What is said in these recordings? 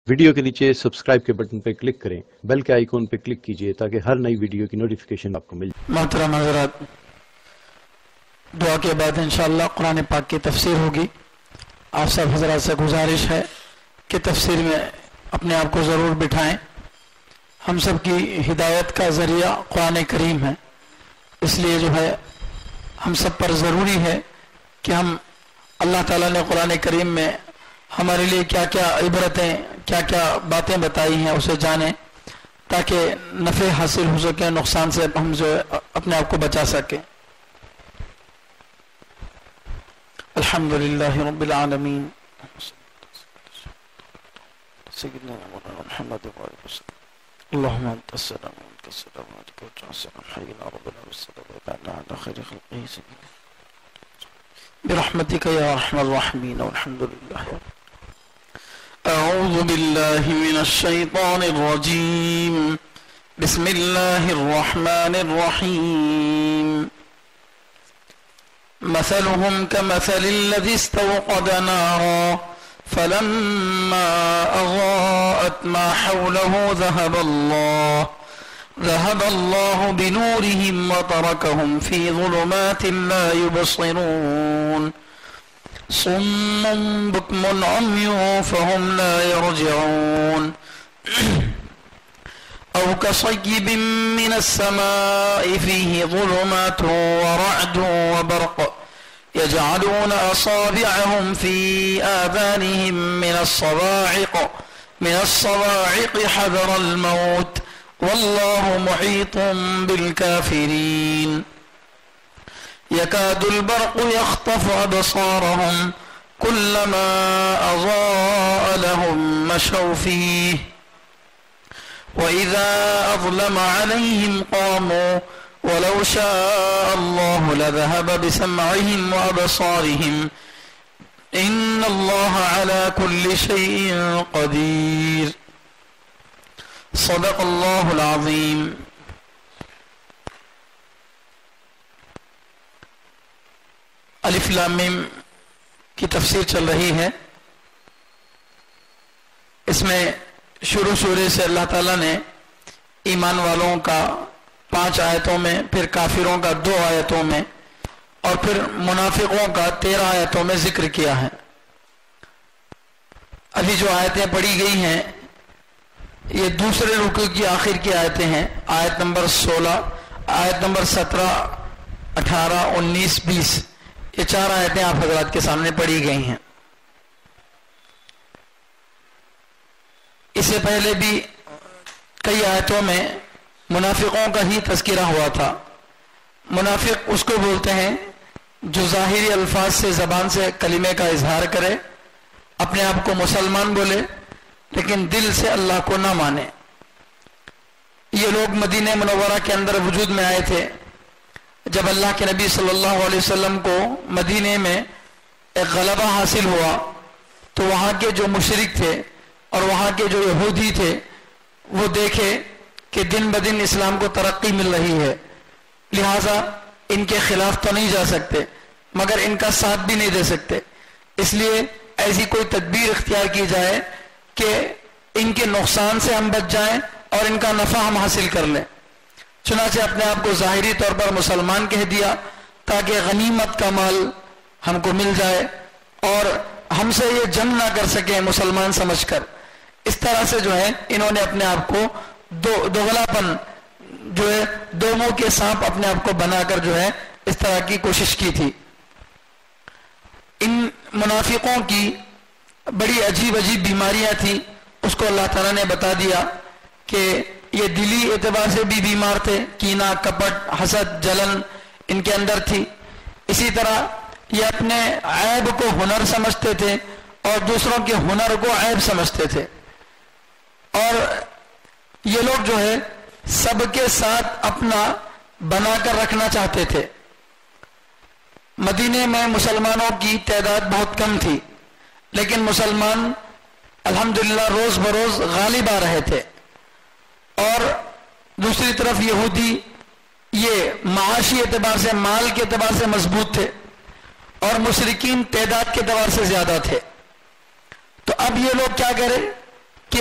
Video کے نیچے subscribe کے بٹن پہ کلک کریں، بیل کے آئیکن پہ کلک کیجئے تاکہ ہر نئی ویڈیو کی نوٹیفیکیشن آپ کو مل جائے۔ محترم حضرات، دعا کے بعد انشاءاللہ قرآن پاک کی تفسیر ہوگی۔ آپ سب حضرات سے گزارش ہے کہ تفسیر میں اپنے آپ کو ضرور بٹھائیں۔ ہم سب کی ہدایت کا ذریعہ قرآن کریم ہے، اس لیے جو ہے ہم سب پر ضروری ہے کہ ہم اللہ تعالیٰ نے قرآن کریم میں ہمارے لیے کیا کیا عبرتیں، کیا کیا باتیں بتائی ہیں اسے جانیں، تاکہ نفع حاصل ہو سکے، نقصان سے ہم جو اپنے آپ کو بچا سکیں۔ الحمدللہ رب العالمین، سیدنا محمد اللہم انت السلام وانت السلام علیکم السلام حینا ربنا والسلام علی خیر خلقہ سیدنا برحمتک یا ارحم الراحمین والحمدللہ۔ اعوذ باللہ من الشیطان الرجیم، بسم اللہ الرحمن الرحیم۔ مثلهم كمثل الذي استوقد نارا فلما أضاءت ما حوله ذهب الله بنورهم وتركهم في ظلمات لا يبصرون صم بكم عمي فهم لا يرجعون أو كصيب من السماء فيه ظلمات ورعد وبرق يجعلون أصابعهم في آذانهم من الصواعق حذر الموت والله محيط بالكافرين يكاد البرق يخطف أبصارهم كلما أضاء لهم مشوا فيه وإذا أظلم عليهم قاموا ولو شاء الله لذهب بسمعهم وأبصارهم إن الله على كل شيء قدير صدق الله العظيم۔ الف لام میم کی تفسیر چل رہی ہے۔ اس میں شروع سورے سے اللہ تعالیٰ نے ایمان والوں کا 5 آیتوں میں، پھر کافروں کا 2 آیتوں میں، اور پھر منافقوں کا 13 آیتوں میں ذکر کیا ہے۔ ابھی جو آیتیں پڑھی گئی ہیں یہ دوسرے رکوع کی آخر کی آیتیں ہیں، آیت نمبر 16، آیت نمبر 17، 18، 19، 20، یہ 4 آیتیں آپ حضرات کے سامنے پڑھی گئی ہیں۔ اس سے پہلے بھی کئی آیتوں میں منافقوں کا ہی تذکرہ ہوا تھا۔ منافق اس کو بولتے ہیں جو ظاہری الفاظ سے، زبان سے کلمے کا اظہار کرے، اپنے آپ کو مسلمان بولے لیکن دل سے اللہ کو نہ مانے۔ یہ لوگ مدینہ منورہ کے اندر وجود میں آئے تھے جب اللہ کے نبی صلی اللہ علیہ وسلم کو مدینے میں ایک غلبہ حاصل ہوا، تو وہاں کے جو مشرک تھے اور وہاں کے جو یہودی تھے وہ دیکھے کہ دن بدن اسلام کو ترقی مل رہی ہے، لہٰذا ان کے خلاف تو نہیں جا سکتے مگر ان کا ساتھ بھی نہیں دے سکتے، اس لیے ایسی کوئی تدبیر اختیار کی جائے کہ ان کے نقصان سے ہم بچ جائیں اور ان کا نفع ہم حاصل کر لیں۔ چنانچہ اپنے آپ کو ظاہری طور پر مسلمان کہہ دیا تاکہ غنیمت کا مال ہم کو مل جائے اور ہم سے یہ جنگ نہ کر سکیں مسلمان سمجھ کر۔ اس طرح سے جو ہے انہوں نے اپنے آپ کو دوغلاپن جو ہے، دو منہ کے سانپ اپنے آپ کو بنا کر جو ہے اس طرح کی کوشش کی تھی۔ ان منافقوں کی بڑی عجیب عجیب بیماریاں تھیں، اس کو اللہ تعالیٰ نے بتا دیا کہ یہ دلی اعتبار سے بھی بیمار تھے، کینہ، کپٹ، حسد، جلن ان کے اندر تھی۔ اسی طرح یہ اپنے عیب کو ہنر سمجھتے تھے اور دوسروں کے ہنر کو عیب سمجھتے تھے، اور یہ لوگ جو ہے سب کے ساتھ اپنا بنا کر رکھنا چاہتے تھے۔ مدینے میں مسلمانوں کی تعداد بہت کم تھی لیکن مسلمان الحمدللہ روز بروز غالب آ رہے تھے، اور دوسری طرف یہودی یہ معاشی اعتبار سے، مال کے اعتبار سے مضبوط تھے اور مشرکین تعداد کے اعتبار سے زیادہ تھے۔ تو اب یہ لوگ کیا کریں کہ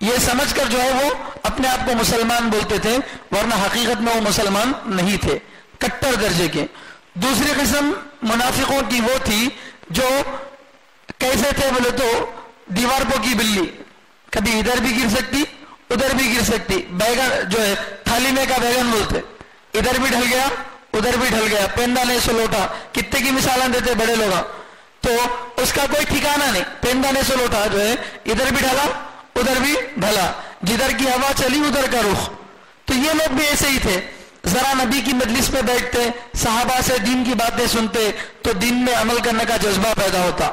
یہ سمجھ کر جو ہے وہ اپنے آپ کو مسلمان بولتے تھے، ورنہ حقیقت میں وہ مسلمان نہیں تھے، کٹر درجے کے۔ دوسری قسم منافقوں کی وہ تھی جو کیسے تھے بولے تو دیوار پو کی بلی، کبھی ادھر بھی گر سکتی ادھر بھی گر سکتی، بیگن جو ہے تھالی میں کا بیگن بولتے، ادھر بھی ڈھل گیا ادھر بھی ڈھل گیا، پیندا نے سو لوٹا، کتنے کی مثالیں دیتے بڑے لوگ، تو اس کا کوئی ٹھکانہ نہیں، پیندا نے سو لوٹا جو ہے ادھر بھی ڈھلا ادھر بھی ڈھلا، جدھر کی ہوا چلی ادھر کا رخ۔ تو یہ لوگ بھی ایسے ہی تھے، ذرا نبی کی مجلس میں بیٹھتے، صحابہ سے دین کی باتیں سنتے تو دین میں عمل کرنے کا جذبہ پیدا ہوتا،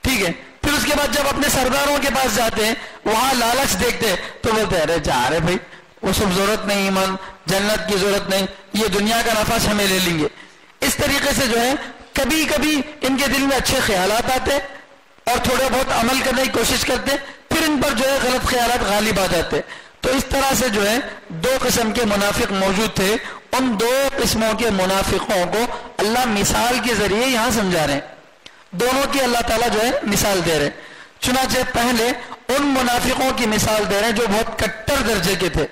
ٹھیک ہے۔ پھر اس کے بعد جب اپنے سرداروں کے پاس جاتے وہاں لالچ دیکھتے تو بولتے ارے جا رہے بھائی، وہ سب ضرورت نہیں، ایمان جنت کی ضرورت نہیں، یہ دنیا کا نفع ہمیں لے لیں گے۔ اس طریقے سے جو ہے کبھی کبھی ان کے دل میں اچھے خیالات آتے اور تھوڑے بہت عمل کرنے کی کوشش کرتے، پھر ان پر جو ہے غلط خیالات غالب آ جاتے۔ تو اس طرح سے جو ہے دو قسم کے منافق موجود تھے، ان دو قسموں کے منافقوں کو اللہ مثال کے ذریعے یہاں سمجھا رہے ہیں، دونوں کی اللہ تعالیٰ جو ہے مثال دے رہے ہیں۔ چنانچہ پہلے ان منافقوں کی مثال دے رہے ہیں جو بہت کٹر درجے کے تھے،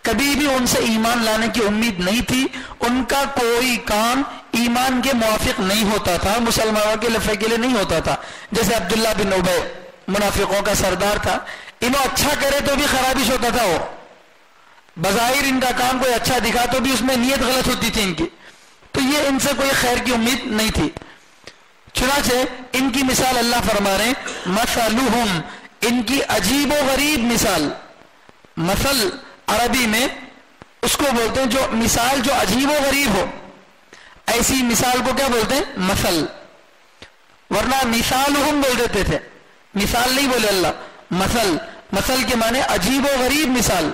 کبھی بھی ان سے ایمان لانے کی امید نہیں تھی، ان کا کوئی کام ایمان کے موافق نہیں ہوتا تھا، مسلمانوں کے نفع کے لیے نہیں ہوتا تھا۔ جیسے عبداللہ بن ابی منافقوں کا سردار تھا، انہوں اچھا کرے تو بھی خرابش ہوتا تھا، وہ بظاہر ان کا کام کوئی اچھا دکھا تو بھی اس میں نیت غلط ہوتی تھی ان کی، تو یہ ان سے کوئی خیر کی امید نہیں تھی۔ چنانچہ ان کی مثال اللہ فرما رہے ہیں مثلہم، ان کی عجیب و غریب مثال۔ مثل عربی میں اس کو بولتے ہیں جو مثال جو عجیب و غریب ہو، ایسی مثال کو کیا بولتے ہیں؟ مثل، ورنہ مثالہم بول دیتے تھے، مثال نہیں بولے اللہ، مثل، مثل کے معنی عجیب و غریب مثال،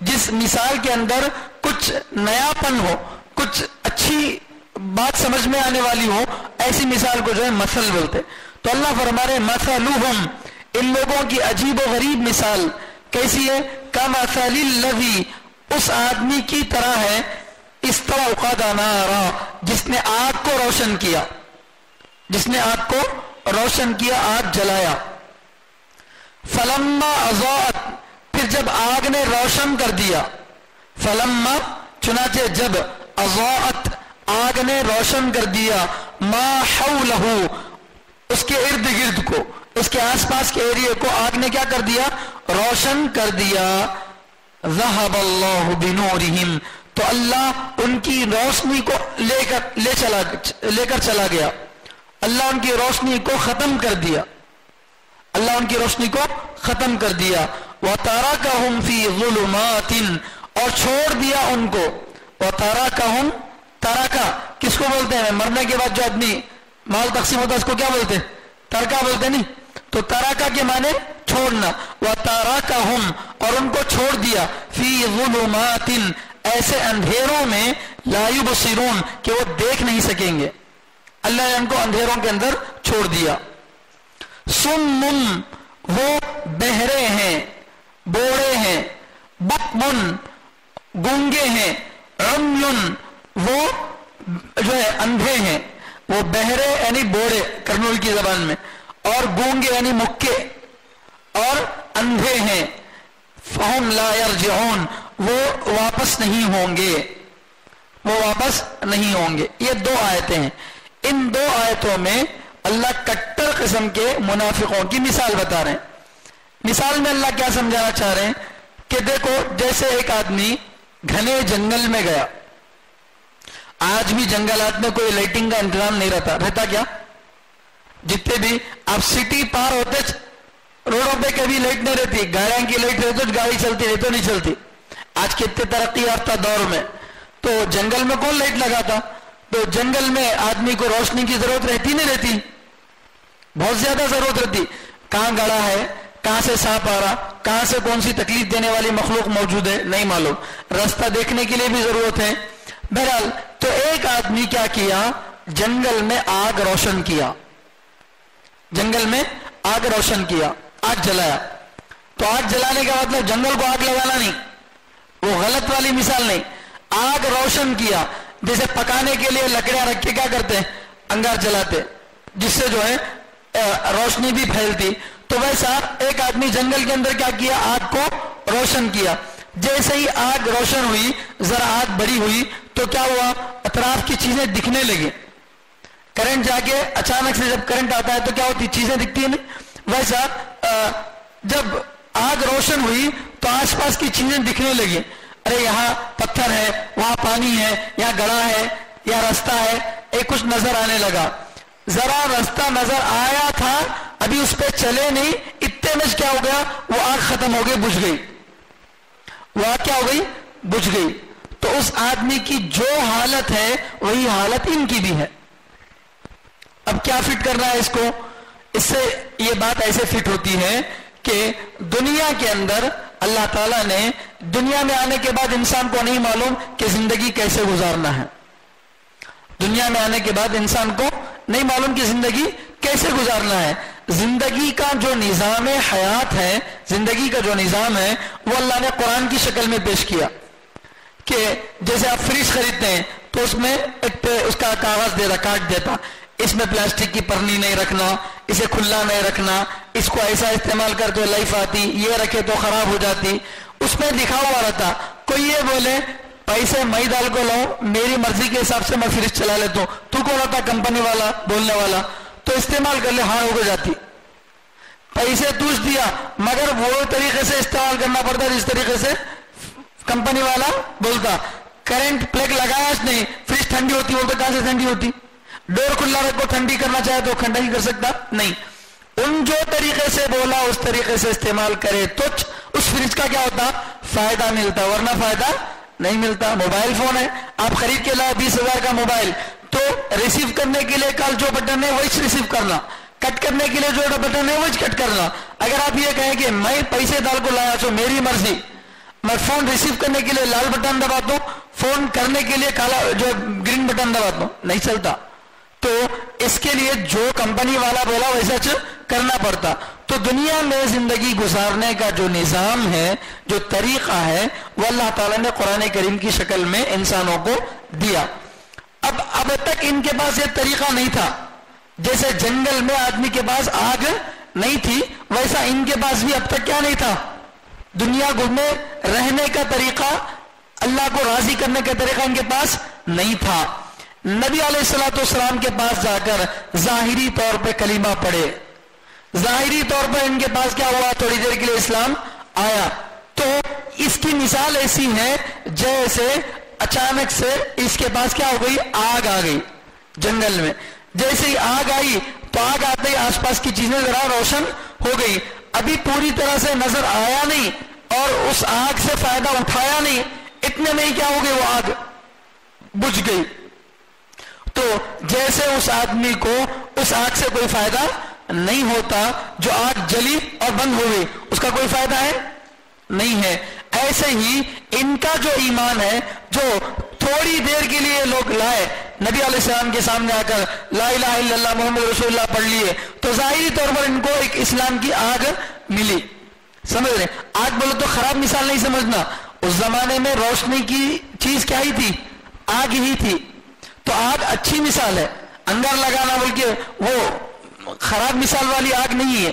جس مثال کے اندر کچھ نیا پن ہو، کچھ اچھی بات سمجھ میں آنے والی ہو، ایسی مثال کو جو ہے مثل بولتے۔ تو اللہ فرما رہے مثلہم، ان لوگوں کی عجیب و غریب مثال کیسی ہے؟ کمثل الذی، اس آدمی کی طرح ہے، استوقد نارا، جس نے آگ کو روشن کیا، جس نے آگ کو روشن کیا، آگ جلایا، فلما اضاءت، پھر جب آگ نے روشن کر دیا، فلما چنانچہ جب اضاءت آگ نے روشن کر دیا، ما حولہ اس کے ارد گرد کو، اس کے آس پاس کے ایریے کو آگ نے کیا کر دیا؟ روشن کر دیا، ذہب اللہ بنورہم، تو اللہ ان کی روشنی کو لے کر چلا گیا، اللہ ان کی روشنی کو ختم کر دیا، اللہ ان کی روشنی کو ختم کر دیا، وَتَرَكَهُمْ فِي ظُلُمَاتٍ، اور چھوڑ دیا ان کو، وَتَرَكَهُمْ، ترکا کس کو بولتے ہیں؟ مرنے کے بعد جو آدمی مال تقسیم ہوتا ہے اس کو کیا بولتے ہیں؟ ترکا بولتے نہیں، تو ترکا کے معنی چھوڑنا، وَتَرَكَهُمْ، اور ان کو چھوڑ دیا، فِي ظُلُمَاتٍ، ایسے اندھیروں میں، لا يبصرون، کہ وہ دیکھ نہیں سکیں گے، اللہ نے ان کو اندھیروں کے اندر چھوڑ دیا۔ سم، وہ بہرے ہیں، بوڑے ہیں، بکمن، گونگے ہیں، عمیٌ، وہ جو ہے اندھے ہیں، وہ بہرے یعنی بوڑے کرنول کی زبان میں، اور گونگے یعنی مکے، اور اندھے ہیں، فہم لا یرجعون، وہ واپس نہیں ہوں گے، وہ واپس نہیں ہوں گے۔ یہ دو آیتیں ہیں، ان دو آیتوں میں اللہ کٹر قسم کے منافقوں کی مثال بتا رہے ہیں۔ مثال میں اللہ کیا سمجھانا چاہ رہے ہیں کہ دیکھو جیسے ایک آدمی گھنے جنگل میں گیا، آج بھی جنگلات میں کوئی لائٹنگ کا انتظام نہیں رہتا کیا؟ جتنے بھی آپ سٹی پار ہوتے روڈوں پہ کبھی لائٹ نہیں رہتی، گاڑیوں کی لائٹ رہتی تو گاڑی چلتی رہتی تو نہیں چلتی۔ آج کتنے ترقی یافتہ دور میں تو جنگل میں کون لائٹ لگاتا؟ تو جنگل میں آدمی کو روشنی کی ضرورت رہتی نہیں رہتی، بہت زیادہ ضرورت رہتی، کہاں گڑھا ہے، کہاں سے سانپ آ رہا، کہاں سے کون سی تکلیف دینے والی مخلوق موجود ہے نہیں معلوم، راستہ دیکھنے کے لیے بھی ضرورت ہے۔ بہرحال تو ایک آدمی کیا کیا؟ جنگل میں آگ روشن کیا، جنگل میں آگ روشن کیا، آگ جلایا۔ تو آگ جلانے کا مطلب جنگل کو آگ لگانا نہیں، وہ غلط والی مثال نہیں، آگ روشن کیا، جیسے پکانے کے لیے لکڑیاں رکھ کے کیا کرتے ہیں؟ انگار جلاتے، جس سے جو ہے روشنی بھی پھیلتی۔ تو ویسا ایک آدمی جنگل کے اندر کیا کیا؟ آگ کو روشن کیا. جیسے ہی آگ روشن ہوئی، ذرا آگ بڑی ہوئی تو کیا ہوا؟ اطراف کی چیزیں دکھنے لگی. کرنٹ جا کے اچانک سے جب کرنٹ آتا ہے تو کیا ہوتی؟ چیزیں دکھتی ہیں. ویسا جب آگ روشن ہوئی تو آس پاس کی چیزیں دکھنے لگی. ارے یہاں پتھر ہے، وہاں پانی ہے، یہاں گڑھا ہے، یا راستہ ہے، ایک کچھ نظر آنے لگا. ذرا راستہ نظر آیا تھا، ابھی اس پہ چلے نہیں، اتنے میں کیا ہو گیا؟ وہ آگ ختم ہو گئی، بجھ گئی. وہ آگ کیا ہو گئی؟ بجھ گئی. تو اس آدمی کی جو حالت ہے وہی حالت ان کی بھی ہے. اب کیا فٹ کرنا ہے اس کو؟ اس سے یہ بات ایسے فٹ ہوتی ہے کہ دنیا کے اندر اللہ تعالیٰ نے دنیا میں آنے کے بعد انسان کو نہیں معلوم کہ زندگی کیسے گزارنا ہے. دنیا میں آنے کے بعد انسان کو نہیں معلوم کہ زندگی کیسے گزارنا ہے. زندگی کا جو نظام حیات ہے، زندگی کا جو نظام ہے، وہ اللہ نے قرآن کی شکل میں پیش کیا. کہ جیسے آپ فریج خریدتے ہیں تو اس میں ایک اس کا کاغذ دے رہا، کاٹ دیتا، اس میں پلاسٹک کی پرنی نہیں رکھنا، اسے کھلا نہیں رکھنا، اس کو ایسا استعمال کر تو لائف آتی، یہ رکھے تو خراب ہو جاتی. اس میں لکھا ہوا رہتا. کوئی یہ بولے پیسے میں ڈال کو لاؤں، میری مرضی کے حساب سے میں فریج چلا لیتا ہوں، تو کون ہوتا؟ کمپنی والا بولنے والا. تو استعمال کر لے، ہاں ہو جاتی. پیسے توج دیا مگر وہ طریقے سے استعمال کرنا پڑتا جس طریقے سے کمپنی والا بولتا. کرنٹ پلگ لگایا نہیں، فریج ٹھنڈی ہوتی بولتے، کہاں سے ٹھنڈی ہوتی؟ ڈور کھلا رکھو، ٹھنڈی کرنا چاہے تو ٹھنڈا نہیں کر سکتا، نہیں. ان جو طریقے سے بولا اس طریقے سے استعمال کرے تو اس فریج کا کیا ہوتا؟ فائدہ ملتا، ورنہ فائدہ نہیں ملتا. موبائل فون ہے، آپ خرید کے لائے 20,000 کا موبائل، تو ریسیو کرنے کے لیے کل جو بٹن ہے وہی ریسیو کرنا، کٹ کرنے کے لیے جو بٹن ہے وہی کٹ کرنا. اگر آپ یہ کہیں کہ میں پیسے ڈال کو لایا تو میری مرضی، میں فون ریسیو کرنے کے لیے لال بٹن دباتا ہوں، فون کرنے کے لیے کالا جو گرین بٹن دباتا ہوں، نہیں چلتا. تو اس کے لیے جو کمپنی والا بولا ویسا کرنا پڑتا. تو دنیا میں زندگی گزارنے کا جو نظام ہے، جو طریقہ ہے، وہ اللہ تعالیٰ نے قرآن کریم کی شکل میں انسانوں کو دیا. اب تک ان کے پاس یہ طریقہ نہیں تھا. جیسے جنگل میں آدمی کے پاس آگ نہیں تھی، ویسا ان کے پاس بھی اب تک کیا نہیں تھا؟ دنیا میں رہنے کا طریقہ، اللہ کو راضی کرنے کا طریقہ ان کے پاس نہیں تھا. نبی علیہ الصلوۃ والسلام کے پاس جا کر ظاہری طور پہ کلمہ پڑھے، ظاہری طور پر ان کے پاس کیا ہوا؟ تھوڑی دیر کے لیے اسلام آیا. تو اس کی مثال ایسی ہے جیسے اچانک سے اس کے پاس کیا ہو گئی؟ آگ آ گئی جنگل میں. جیسے ہی آگ آئی تو آگ آتے ہی آس پاس کی چیزیں ذرا روشن ہو گئی. ابھی پوری طرح سے نظر آیا نہیں اور اس آگ سے فائدہ اٹھایا نہیں، اتنے میں ہی کیا ہو گئی؟ وہ آگ بجھ گئی. تو جیسے اس آدمی کو اس آگ سے کوئی فائدہ نہیں ہوتا، جو آگ جلی اور بند ہو گئی اس کا کوئی فائدہ ہے نہیں ہے، ایسے ہی ان کا جو ایمان ہے، جو تھوڑی دیر کے لیے لوگ لائے، نبی علیہ السلام کے سامنے آ کر لا الہ الا اللہ محمد رسول اللہ پڑھ لیے، تو ظاہری طور پر ان کو ایک اسلام کی آگ ملی. سمجھ رہے؟ آگ بولو تو خراب مثال نہیں سمجھنا. اس زمانے میں روشنی کی چیز کیا ہی تھی؟ آگ ہی تھی. تو آگ اچھی مثال ہے، انگار لگانا بلکہ وہ خراب مثال والی آگ نہیں ہے،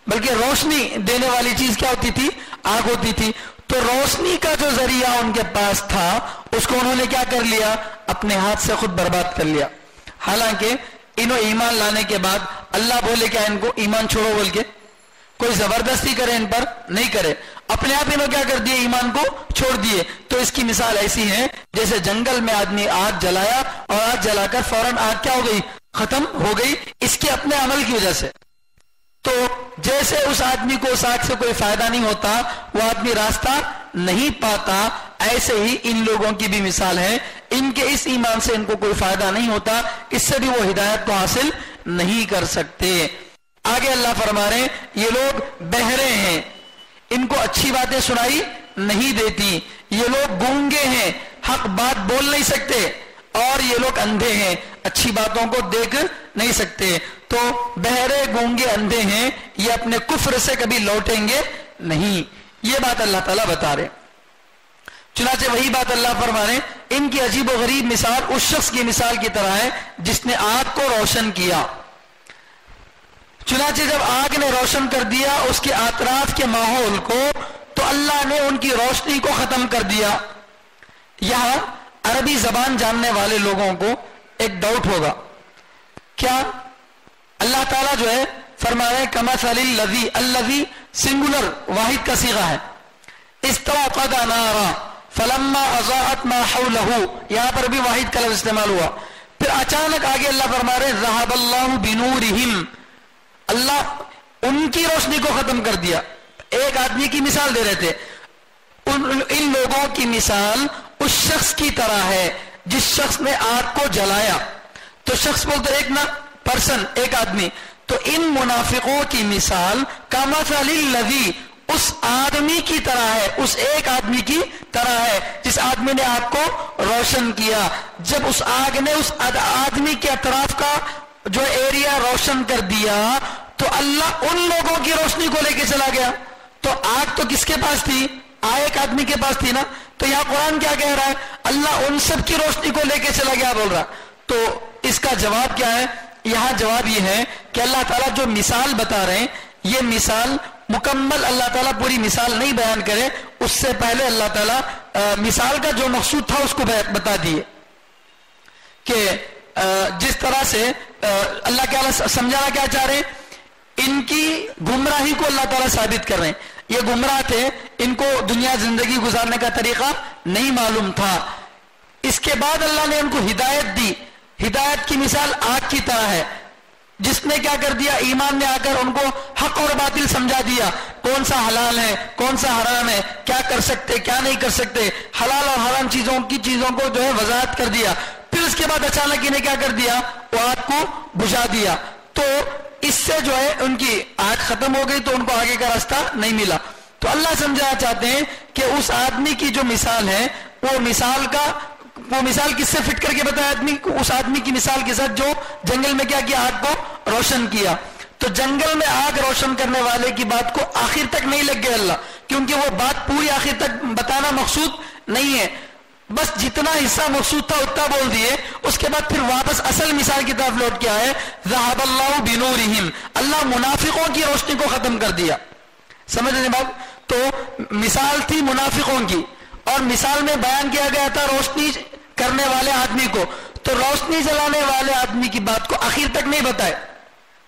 بلکہ روشنی دینے والی چیز کیا ہوتی تھی؟ آگ ہوتی تھی. تو روشنی کا جو ذریعہ ان کے پاس تھا اس کو انہوں نے کیا کر لیا؟ اپنے ہاتھ سے خود برباد کر لیا. حالانکہ انہوں ایمان لانے کے بعد اللہ بولے کیا ان کو ایمان چھوڑو بول کے؟ کوئی زبردستی کرے ان پر؟ نہیں کرے، اپنے آپ انہوں کیا کر دیے؟ ایمان کو چھوڑ دیے. تو اس کی مثال ایسی ہے جیسے جنگل میں آدمی آگ جلایا اور آگ جلا کر فوراً آگ کیا ہو گئی؟ ختم ہو گئی، اس کے اپنے عمل کی وجہ سے. تو جیسے اس آدمی کو اس آگ سے کوئی فائدہ نہیں ہوتا، وہ آدمی راستہ نہیں پاتا، ایسے ہی ان لوگوں کی بھی مثال ہے. ان کے اس ایمان سے ان کو کوئی فائدہ نہیں ہوتا، اس سے بھی وہ ہدایت کو حاصل نہیں کر سکتے. آگے اللہ فرما رہے ہیں یہ لوگ بہرے ہیں، ان کو اچھی باتیں سنائی نہیں دیتی، یہ لوگ گونگے ہیں، حق بات بول نہیں سکتے، اور یہ لوگ اندھے ہیں، اچھی باتوں کو دیکھ نہیں سکتے. تو بہرے گونگے اندھے ہیں، یہ اپنے کفر سے کبھی لوٹیں گے نہیں. یہ بات اللہ تعالیٰ بتا رہے. چنانچہ وہی بات اللہ فرما رہے ہیں ان کی عجیب و غریب مثال اس شخص کی مثال کی طرح ہے جس نے آگ کو روشن کیا. چنانچہ جب آگ نے روشن کر دیا اس کے اطراف کے ماحول کو تو اللہ نے ان کی روشنی کو ختم کر دیا. یہاں عربی زبان جاننے والے لوگوں کو ایک ڈاؤٹ ہوگا. کیا اللہ تعالیٰ جو ہے فرما رہے کمثل الذی، الذی سنگولر واحد کا صیغہ ہے. استوقد نارا فلما اضاءت ما حولہ، یہاں پر بھی واحد کا لفظ استعمال ہوا. پھر اچانک آگے اللہ فرما رہے ذہب اللہ بنورہم، اللہ ان کی روشنی کو ختم کر دیا. ایک آدمی کی مثال دے رہے تھے، ان لوگوں کی مثال اس شخص کی طرح ہے جس شخص نے آگ کو جلایا. تو شخص بولتے ایک نا پرسن، ایک آدمی. تو ان منافقوں کی مثال کمثل الذی، اس آدمی کی طرح ہے، اس ایک آدمی کی طرح ہے جس آدمی نے آگ کو روشن کیا. جب اس آگ نے اس آدمی کے اطراف کا جو ایریا روشن کر دیا تو اللہ ان لوگوں کی روشنی کو لے کے چلا گیا. تو آگ تو کس کے پاس تھی؟ ایک آدمی کے پاس تھی نا. تو یہاں قرآن کیا کہہ رہا ہے؟ اللہ ان سب کی روشنی کو لے کے چلا گیا بول رہا. تو اس کا جواب کیا ہے؟ یہاں جواب یہ ہے کہ اللہ تعالیٰ جو مثال بتا رہے ہیں یہ مثال مکمل اللہ تعالیٰ پوری مثال نہیں بیان کرے، اس سے پہلے اللہ تعالیٰ مثال کا جو مقصود تھا اس کو بتا دیے کہ جس طرح سے اللہ تعالیٰ سمجھانا کیا چاہ رہے ہیں، ان کی گمراہی کو اللہ تعالیٰ ثابت کر رہے ہیں. یہ گمراہ تھے، ان کو دنیا زندگی گزارنے کا طریقہ نہیں معلوم تھا. اس کے بعد اللہ نے ان کو ہدایت دی. ہدایت کی مثال آگ کی طرح ہے جس نے کیا کر دیا، ایمان میں آ کر ان کو حق اور باطل سمجھا دیا، کون سا حلال ہے کون سا حرام ہے، کیا کر سکتے کیا نہیں کر سکتے، حلال اور حرام چیزوں کو جو ہے وضاحت کر دیا. پھر اس کے بعد اچانک انہیں کیا کر دیا، وہ آگ کو بجھا دیا. تو اس سے جو ہے ان کی آگ ختم ہو گئی، تو ان کو آگے کا راستہ نہیں ملا. تو اللہ سمجھانا چاہتے ہیں کہ اس آدمی کی جو مثال ہے وہ مثال کس سے فٹ کر کے بتایا آدمی کو، اس آدمی کی مثال کے ساتھ جو جنگل میں کیا آگ کو روشن کیا. تو جنگل میں آگ روشن کرنے والے کی بات کو آخر تک نہیں لگ گیا اللہ، کیونکہ وہ بات پوری آخر تک بتانا مقصود نہیں ہے. بس جتنا حصہ مقصود تھا اتنا بول دیے. اس کے بعد پھر واپس اصل مثال کی طرف لوٹ کے آئے ذہب اللہ بنورہم، اللہ منافقوں کی روشنی کو ختم کر دیا. سمجھ رہے بات؟ تو مثال تھی منافقوں کی، اور مثال میں بیان کیا گیا تھا روشنی کرنے والے آدمی کو. تو روشنی جلانے والے آدمی کی بات کو آخر تک نہیں بتائے،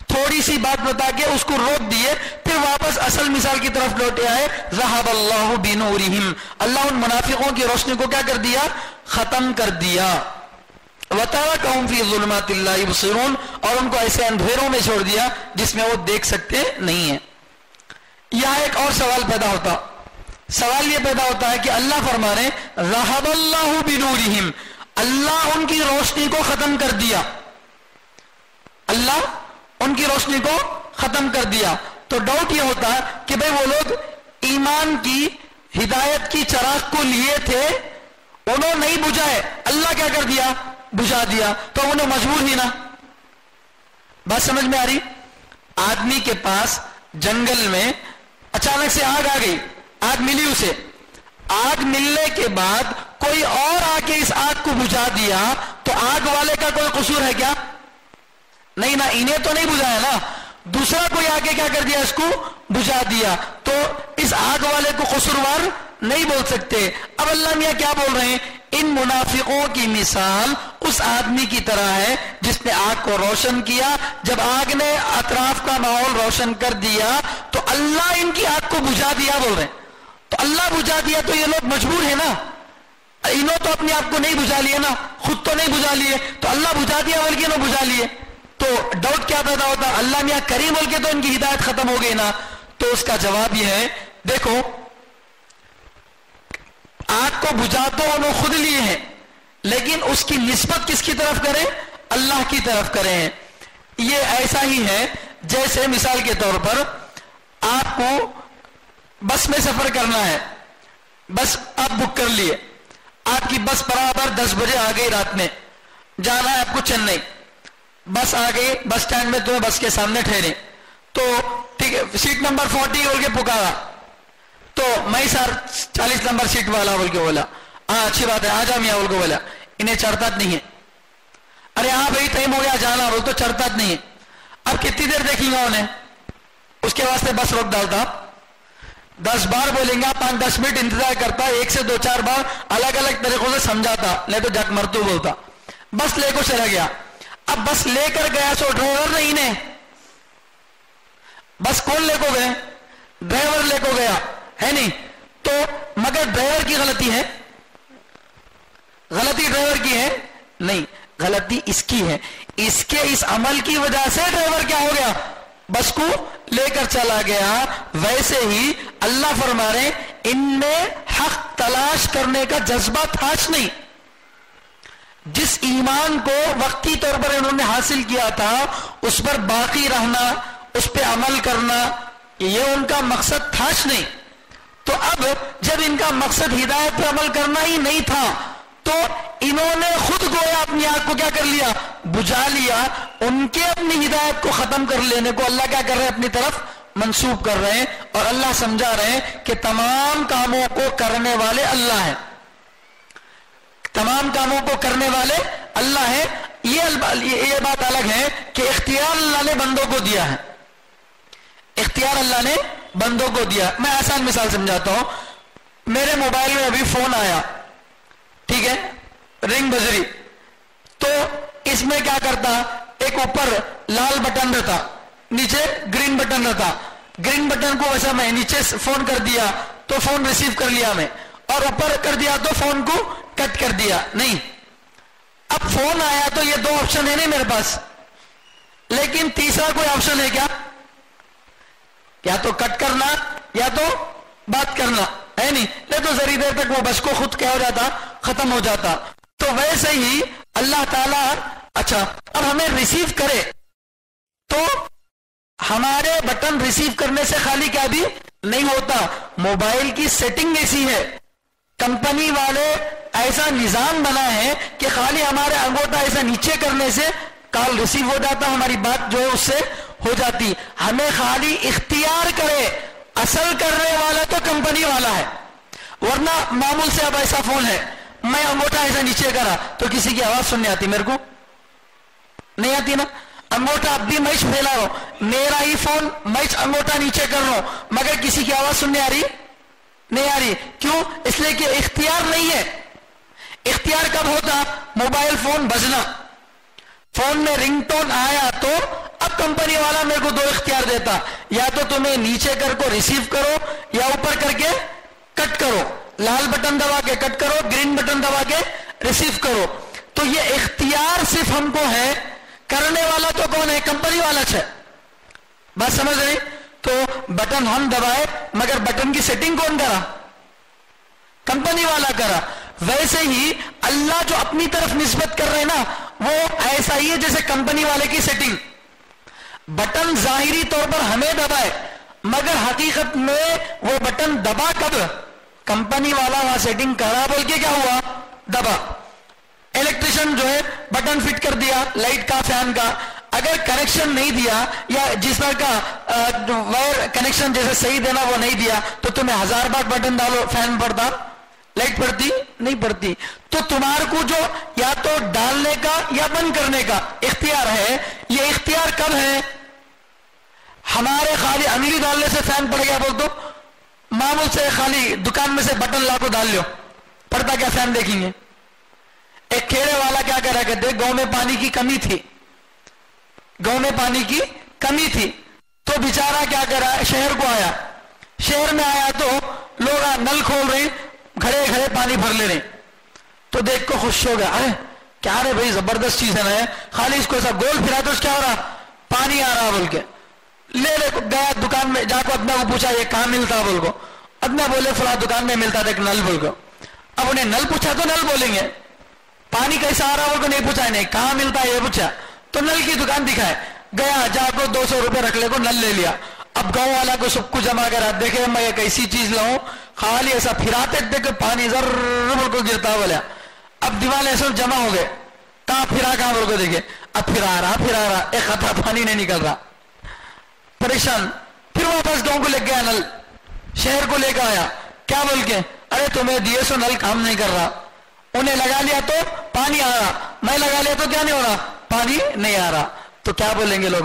تھوڑی سی بات بتا کے اس کو روک دیے. پھر واپس اصل مثال کی طرف لوٹے آئے ذہب اللہ بنورہم، اللہ ان منافقوں کی روشنی کو کیا کر دیا، ختم کر دیا. وترکہم فی ظلمات لا یبصرون، اور ان کو ایسے اندھیروں میں چھوڑ دیا جس میں وہ دیکھ سکتے نہیں ہیں. یہاں ایک اور سوال پیدا ہوتا، سوال یہ پیدا ہوتا ہے کہ اللہ فرما رہے ذہب اللہ بنورہم، اللہ ان کی روشنی کو ختم کر دیا، اللہ ان کی روشنی کو ختم کر دیا. تو ڈاؤٹ یہ ہوتا ہے کہ بھئی وہ لوگ ایمان کی ہدایت کی چراغ کو لیے تھے، انہوں نہیں بجھائے، اللہ کیا کر دیا، بجھا دیا. تو انہیں مجبور ہی نا. بات سمجھ میں آ رہی؟ آدمی کے پاس جنگل میں اچانک سے آگ آ گئی، آگ ملی اسے، آگ ملنے کے بعد کوئی اور آ کے اس آگ کو بجھا دیا تو آگ والے کا کوئی قصور ہے کیا؟ نہیں نا، انہیں تو نہیں بجھایا نا، دوسرا کوئی آ کے کیا کر دیا، اس کو بجھا دیا. تو اس آگ والے کو قصوروار نہیں بول سکتے. اب اللہ میاں کیا بول رہے ہیں، ان منافقوں کی مثال اس آدمی کی طرح ہے جس نے آگ کو روشن کیا. جب آگ نے اطراف کا ماحول روشن کر دیا تو اللہ ان کی آگ کو بجھا دیا بول رہے ہیں. تو اللہ بجھا دیا تو یہ لوگ مجبور ہیں نا، انہوں تو اپنے آپ کو نہیں بجھا لیے نا، خود تو نہیں بجھا لیے، تو اللہ بجھا دیا بلکہ انہوں بجھا لیے. تو ڈاؤٹ کیا پیدا ہوتا، اللہ میاں کریم بول کے تو ان کی ہدایت ختم ہو گئی نا. تو اس کا جواب یہ ہے، دیکھو آگ کو بجھا تو انہوں خود لیے ہیں، لیکن اس کی نسبت کس کی طرف کریں، اللہ کی طرف کریں. یہ ایسا ہی ہے جیسے مثال کے طور پر آپ کو بس میں سفر کرنا ہے، بس آپ بک کر لیے، آپ کی بس برابر 10 بجے آ گئی، رات میں جانا ہے آپ کو چنئی، بس آ گئی بس اسٹینڈ میں، تمہیں بس کے سامنے ٹھہرے، تو ٹھیک ہے سیٹ نمبر 40 بول کے پکارا، تو میں سر 40 نمبر سیٹ والا بول کے بولا، ہاں اچھی بات ہے آ جاؤ میاں بول کے بولا. انہیں چڑھتا نہیں ہے، ارے ہاں بھائی ٹائم ہو گیا جانا بول تو چڑھتا نہیں ہے. اب کتنی دیر دیکھیں گا انہیں؟ اس کے واسطے بس روک ڈالتا، 10 بار بولیں گا، 5-10 منٹ انتظار کرتا، 1 سے 2-4 بار الگ الگ طریقوں سے سمجھاتا، نہیں تو جگ مرتو بولتا، بس لے کو چلا گیا۔ اب بس لے کر گیا سو ڈرائیور نہیں نے، بس کون لے کو گئے؟ ڈرائیور لے کو گیا ہے نہیں تو، مگر ڈرائیور کی غلطی ہے؟ غلطی ڈرائیور کی ہے؟ نہیں، غلطی اس کی ہے، اس کے اس عمل کی وجہ سے ڈرائیور کیا ہو گیا؟ بس کو لے کر چلا گیا۔ ویسے ہی اللہ فرما رہے ان میں حق تلاش کرنے کا جذبہ تھا نہیں، جس ایمان کو وقتی طور پر انہوں نے حاصل کیا تھا اس پر باقی رہنا، اس پہ عمل کرنا، یہ ان کا مقصد تھا نہیں۔ تو اب جب ان کا مقصد ہدایت پہ عمل کرنا ہی نہیں تھا تو انہوں نے خود گویا اپنی آنکھ کو کیا کر لیا؟ بجھا لیا۔ ان کے اپنی ہدایت کو ختم کر لینے کو اللہ کیا کر رہے ہیں؟ اپنی طرف منسوب کر رہے ہیں، اور اللہ سمجھا رہے ہیں کہ تمام کاموں کو کرنے والے اللہ ہیں، تمام کاموں کو کرنے والے اللہ ہیں۔ یہ بات الگ ہے کہ اختیار اللہ نے بندوں کو دیا ہے، اختیار اللہ نے بندوں کو دیا۔ میں آسان مثال سمجھاتا ہوں، میرے موبائل میں ابھی فون آیا، ٹھیک ہے، رنگ بجری، تو اس میں کیا کرتا؟ ایک اوپر لال بٹن رہتا، نیچے گرین بٹن رہتا، گرین بٹن کو ویسا میں نیچے فون کر دیا تو فون ریسیو کر لیا میں، اور اوپر کر دیا تو فون کو کٹ کر دیا نہیں۔ اب فون آیا تو یہ 2 آپشن ہے نہیں میرے پاس، لیکن تیسرا کوئی آپشن ہے کیا؟ یا تو کٹ کرنا یا تو بات کرنا ہے نہیں، نہیں تو ذری دیر تک وہ بس کو خود کیا ہو جاتا؟ ختم ہو جاتا۔ تو ویسے ہی اللہ تعالیٰ اچھا اب ہمیں ریسیو کرے تو ہمارے بٹن ریسیو کرنے سے خالی کیا بھی نہیں ہوتا، موبائل کی سیٹنگ ایسی ہے، کمپنی والے ایسا نظام بنا ہے کہ خالی ہمارے انگوٹھا ایسا نیچے کرنے سے کال ریسیو ہو جاتا، ہماری بات جو ہے اس سے ہو جاتی۔ ہمیں خالی اختیار کرے، اصل کرنے والا تو کمپنی والا ہے، ورنہ معمول سے اب ایسا فون ہے، میں انگوٹھا ایسا نیچے کرا تو کسی کی آواز سننے آتی؟ میرے کو نہیں آتی نا۔ انگوٹھا اب بھی میں پھیلا رہا ہوں، میرا ہی فون، میں انگوٹھا نیچے کر رہا ہوں، مگر کسی کی آواز سننے آ رہی نہیں آ رہی؟ کیوں؟ اس لیے کہ اختیار نہیں ہے۔ اختیار کب ہوتا؟ موبائل فون بجنا، فون میں رنگ ٹون آیا تو اب کمپنی والا میرے کو 2 اختیار دیتا، یا تو تمہیں نیچے کر کو ریسیو کرو یا اوپر کر کے کٹ کرو، لال بٹن دبا کے کٹ کرو، گرین بٹن دبا کے ریسیو کرو۔ تو یہ اختیار صرف ہم کو ہے، کرنے والا تو کون ہے؟ کمپنی والا ہے۔ بات سمجھ رہی؟ تو بٹن ہم دبائے مگر بٹن کی سیٹنگ کون کرا؟ کمپنی والا کرا۔ ویسے ہی اللہ جو اپنی طرف نسبت کر رہے ہیں نا، وہ ایسا ہی ہے جیسے کمپنی والے کی سیٹنگ، بٹن ظاہری طور پر ہمیں دبائے مگر حقیقت میں وہ بٹن دبا کب؟ کمپنی والا وہاں سیٹنگ کرا بول کے کیا ہوا؟ دبا۔ الیکٹریشن جو ہے بٹن فٹ کر دیا لائٹ کا، فین کا، اگر کنیکشن نہیں دیا یا جس طرح کا وائر کنیکشن جیسے صحیح دینا وہ نہیں دیا تو تمہیں 1000 بار بٹن ڈالو، فین پڑتا، لائٹ پڑتی نہیں پڑتی۔ تو تمہارے کو جو یا تو ڈالنے کا یا بند کرنے کا اختیار ہے، یہ اختیار کب ہے؟ ہمارے خالی انگلی ڈالنے سے فین پڑ گیا بول تو معمول سے خالی دکان میں سے بٹن لا کو ڈال لو، پڑتا کیا فین؟ دیکھیں گے۔ ایک کھیڑے والا کیا کہہ رہا کہ دیکھ گاؤں میں پانی کی کمی تھی، گاؤں میں پانی کی کمی تھی، تو بیچارہ کیا کر رہا ہے؟ شہر کو آیا، شہر میں آیا تو لوگ نل کھول رہے، گھڑے گھڑے پانی بھر لے رہے، تو دیکھ کو خوش ہو گیا، ارے کیا رہے بھائی زبردست چیز ہے نا، خالی اس کو ایسا گول پھرا تو اس کیا ہو رہا؟ پانی آ رہا بول کے لے گیا دکان میں، جا کو ادنا کو پوچھا یہ کہاں ملتا بول کو، ادنا بولے فلاں دکان میں ملتا تھا ایک نل بول کو۔ اب انہیں نل پوچھا تو نل بولیں گے، پانی کیسا آ رہا بول کو نہیں پوچھا، نہیں کہاں ملتا ہے یہ پوچھا تو نل کی دکان دکھائے، گیا جا کو 200 روپے رکھ لے کو نل لے لیا۔ اب گاؤں والا کو سب کو جمع کرا، دیکھے میں ایک ایسی چیز لاؤں، خالی ایسا پھراتے دیکھے پانی ذر بول کو گرتا بولیا۔ اب دیوالے سب جمع ہو گئے، کہاں پھرا کہاں بول کو دیکھے، اب پھرا رہا ایک خطرہ پانی نہیں نکل رہا، پریشان۔ پھر واپس گاؤں کو لے گیا، نل شہر کو لے کے آیا، کیا بول کے، ارے تمہیں دیے سو نل کام نہیں کر رہا، انہیں لگا لیا تو پانی آ رہا، میں لگا لیا تو کیا نہیں ہو رہا؟ پانی نہیں آ رہا۔ تو کیا بولیں گے لوگ؟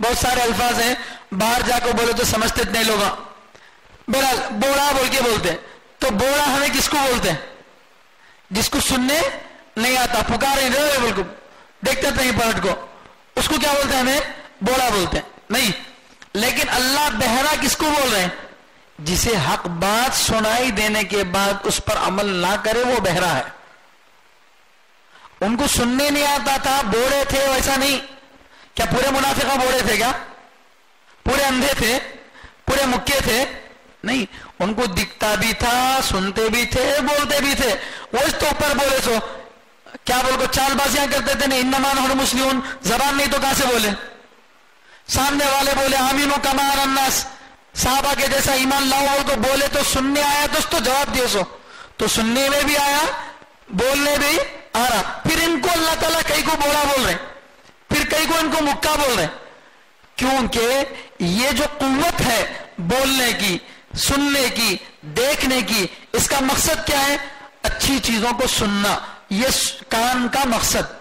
بہت سارے الفاظ ہیں باہر جا کے بولے تو سمجھتے اتنے لوگ، بہرحال بوڑا بول کے بولتے ہیں. تو بوڑا ہمیں کس کو بولتے ہیں؟ جس کو سننے نہیں آتا، پکارے بالکل دیکھتے نہیں پلٹ کو، اس کو کیا بولتے ہیں؟ ہمیں بوڑا بولتے ہیں. نہیں، لیکن اللہ بہرا کس کو بول رہے ہیں؟ جسے حق بات سنائی دینے کے بعد اس پر عمل نہ کرے وہ بہرا ہے. ان کو سننے نہیں آتا تھا، بوڑے تھے، ویسا نہیں. کیا پورے منافقہ بوڑے تھے؟ کیا پورے اندھے تھے؟ پورے مکے تھے؟ نہیں، ان کو دکھتا بھی تھا، سنتے بھی تھے، بولتے بھی تھے. وہ اس تو اوپر بولے سو کیا بول کو چال بازیاں کرتے تھے. نہیں، انما نحن مسلمون، زبان نہیں تو کہاں سے بولے؟ سامنے والے بولے آمینو کما آمن الناس، صحابہ کے جیسا ایمان لاؤ تو بولے تو سننے آیا تو جواب دیو سو، تو سننے میں بھی آیا، بولنے بھی آ رہا. پھر ان کو اللہ تعالیٰ کئی کو بولا بول رہے، پھر کئی کو ان کو مکہ بول رہے، کیونکہ یہ جو قوت ہے بولنے کی، سننے کی، دیکھنے کی، اس کا مقصد کیا ہے؟ اچھی چیزوں کو سننا، یہ کان کا مقصد،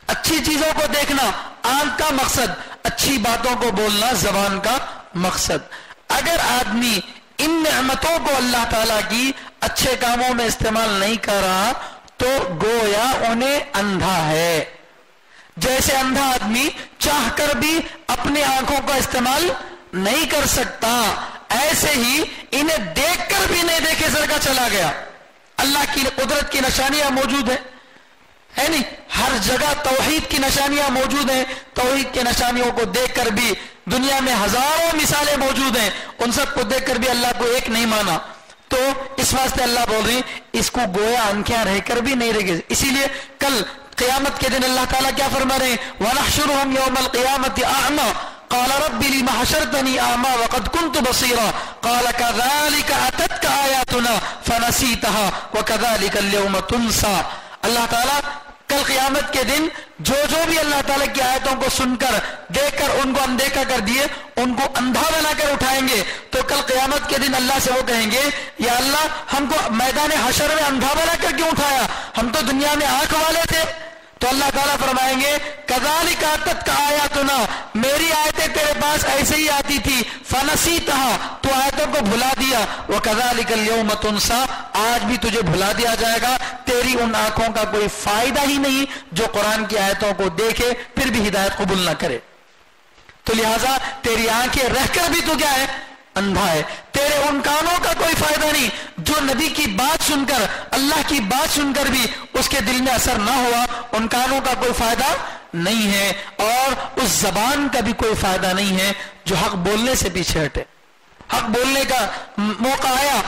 اچھی چیزوں کو دیکھنا آنکھ کا مقصد، اچھی باتوں کو بولنا زبان کا مقصد. اگر آدمی ان نعمتوں کو اللہ تعالیٰ کی اچھے کاموں میں استعمال نہیں کر رہا تو گویا انہیں اندھا ہے. جیسے اندھا آدمی چاہ کر بھی اپنی آنکھوں کا استعمال نہیں کر سکتا، ایسے ہی انہیں دیکھ کر بھی نہیں دیکھے سر کا چلا گیا. اللہ کی قدرت کی نشانیاں موجود ہیں، ہے نہیں؟ ہر جگہ توحید کی نشانیاں موجود ہیں. توحید کی نشانیوں کو دیکھ کر بھی دنیا میں ہزاروں مثالیں موجود ہیں، ان سب کو دیکھ کر بھی اللہ کو ایک نہیں مانا. تو اس واسطے اللہ بول رہے ہیں اس کو گویا آنکھیں رہ کر بھی نہیں رہے گی. اسی لیے کل قیامت کے دن اللہ تعالیٰ کیا فرما رہے ہیں؟ وَنَحْشُرُهُمْ يَوْمَ الْقِيَامَةِ أَعْمَى قَالَ رَبِّ لِمَ حَشَرْتَنِي أَعْمَى وَقَدْ كُنْتُ بَصِيرًا قَالَ كَذَلِكَ أَتَتْكَ آيَاتُنَا فَنَسِيتَهَا وَكَذَلِكَ الْيَوْمَ تُنْسَى. اللہ تعالیٰ کل قیامت کے دن جو بھی اللہ تعالیٰ کی آیتوں کو سن کر دیکھ کر ان کو اندیکھا کر دیے، ان کو اندھا بنا کر اٹھائیں گے. تو کل قیامت کے دن اللہ سے وہ کہیں گے یا اللہ ہم کو میدان حشر میں اندھا بنا کر کیوں اٹھایا؟ ہم تو دنیا میں آنکھ والے تھے. تو اللہ تعالیٰ فرمائیں گے کذالک اتتک آیاتنا، میری آیتیں تیرے پاس ایسے ہی آتی تھی، فنسیتہا، تو آیتوں کو بھلا دیا، وکذالک اليوم تنسا، آج بھی تجھے بھلا دیا جائے گا. تیری ان آنکھوں کا کوئی فائدہ ہی نہیں جو قرآن کی آیتوں کو دیکھے پھر بھی ہدایت قبول نہ کرے. تو لہٰذا تیری آنکھیں رہ کر بھی تو کیا ہے؟ اندھا ہے. تیرے ان کانوں کا کوئی فائدہ نہیں جو نبی کی بات سن کر، اللہ کی بات سن کر بھی اس کے دل میں اثر نہ ہوا، ان کانوں کا کوئی فائدہ نہیں ہے. اور اس زبان کا بھی کوئی فائدہ نہیں ہے جو حق بولنے سے پیچھے ہٹے. حق بولنے کا موقع آیا،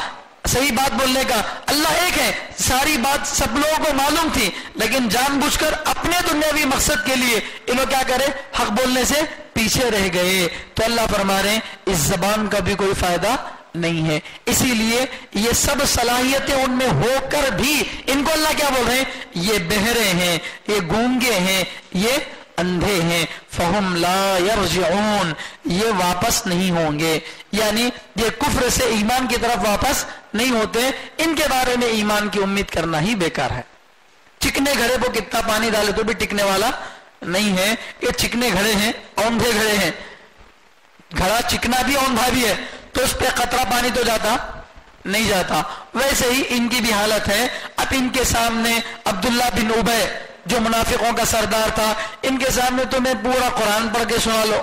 صحیح بات بولنے کا، اللہ ایک ہے، ساری بات سب لوگوں کو معلوم تھی، لیکن جان بوجھ کر اپنے دنیاوی مقصد کے لیے انہوں کیا کرے؟ حق بولنے سے پیچھے رہ گئے. تو اللہ فرما رہے ہیں اس زبان کا بھی کوئی فائدہ نہیں ہے. اسی لیے یہ سب صلاحیتیں ان میں ہو کر بھی ان کو اللہ کیا بول رہے ہیں؟ یہ بہرے ہیں، یہ گونگے ہیں، یہ اندھے ہیں. فہم لا یرجعون، یہ واپس نہیں ہوں گے، یعنی یہ کفر سے ایمان کی طرف واپس نہیں ہوتے. ان کے بارے میں ایمان کی امید کرنا ہی بیکار ہے. چکنے گھڑے کو کتنا پانی ڈالے تو بھی ٹکنے والا نہیں ہے. یہ چکنے گھڑے ہیں، اوندھے گھڑے ہیں. گھڑا چکنا بھی اوندھا بھی ہے تو اس پہ قطرہ پانی تو جاتا نہیں جاتا. ویسے ہی ان کی بھی حالت ہے. اب ان کے سامنے عبداللہ بن ابی جو منافقوں کا سردار تھا، ان کے سامنے تمہیں پورا قرآن پڑھ کے سنا لو،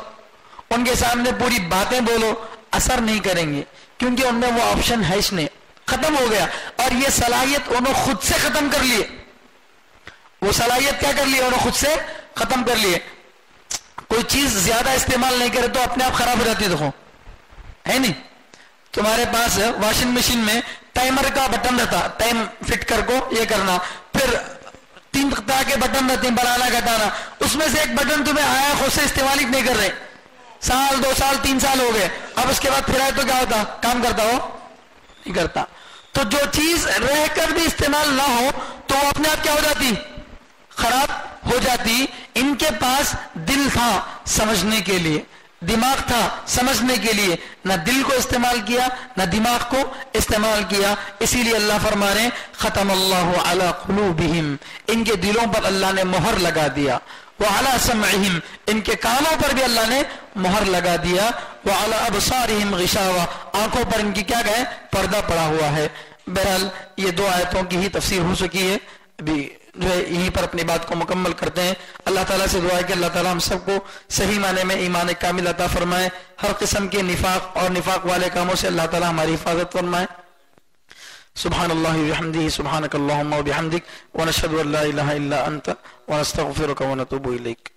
ان کے سامنے پوری باتیں بولو، اثر نہیں کریں گے، کیونکہ ان میں وہ آپشن ہے، اس نے ختم ہو گیا. اور یہ صلاحیت انہوں خود سے ختم کر لیے. وہ صلاحیت کیا کر لیے؟ انہوں خود سے ختم کر لیے. کوئی چیز زیادہ استعمال نہیں کرے تو اپنے آپ خراب ہو جاتی. دیکھو ہے نہیں، تمہارے پاس واشنگ مشین میں ٹائمر کا بٹن رہتا، ٹائم فٹ کر کو یہ کرنا، پھر 3 طرح کے بٹن رہتے ہیں، بڑھانا گھٹانا. اس میں سے ایک بٹن تمہیں آیا خود سے استعمال ہی نہیں کر رہے، سال 2 سال 3 سال ہو گئے، اب اس کے بعد پھر آئے تو کیا ہوتا؟ کام کرتا ہو؟ نہیں کرتا. تو جو چیز رہ کر بھی استعمال نہ ہو تو وہ اپنے آپ کیا ہو جاتی؟ خراب ہو جاتی. ان کے پاس دل تھا سمجھنے کے لیے، دماغ تھا سمجھنے کے لیے، نہ دل کو استعمال کیا نہ دماغ کو استعمال کیا. اسی لیے اللہ فرما رہے ہیں ختم اللہ علی قلوبہم، ان کے دلوں پر اللہ نے مہر لگا دیا. وعلی سمعہم، ان کے کانوں پر بھی اللہ نے مہر لگا دیا. وعلی ابصارہم غشاوہ، آنکھوں پر ان کی کیا گئے پردہ پڑا ہوا ہے. بہرحال یہ 2 آیتوں کی ہی تفسیر ہو چکی ہے، ابھی جو ہے یہیں پر اپنی بات کو مکمل کرتے ہیں. اللہ تعالیٰ سے دعا ہے کہ اللہ تعالیٰ ہم سب کو صحیح معنی میں ایمان کامل عطا فرمائے، ہر قسم کے نفاق اور نفاق والے کاموں سے اللہ تعالیٰ ہماری حفاظت فرمائے. سبحان اللہ وبحمدہ، سبحانک اللہم وبحمدک، ونشہد ان لا الہ الا انت، ونستغفرک ونتوب الیک.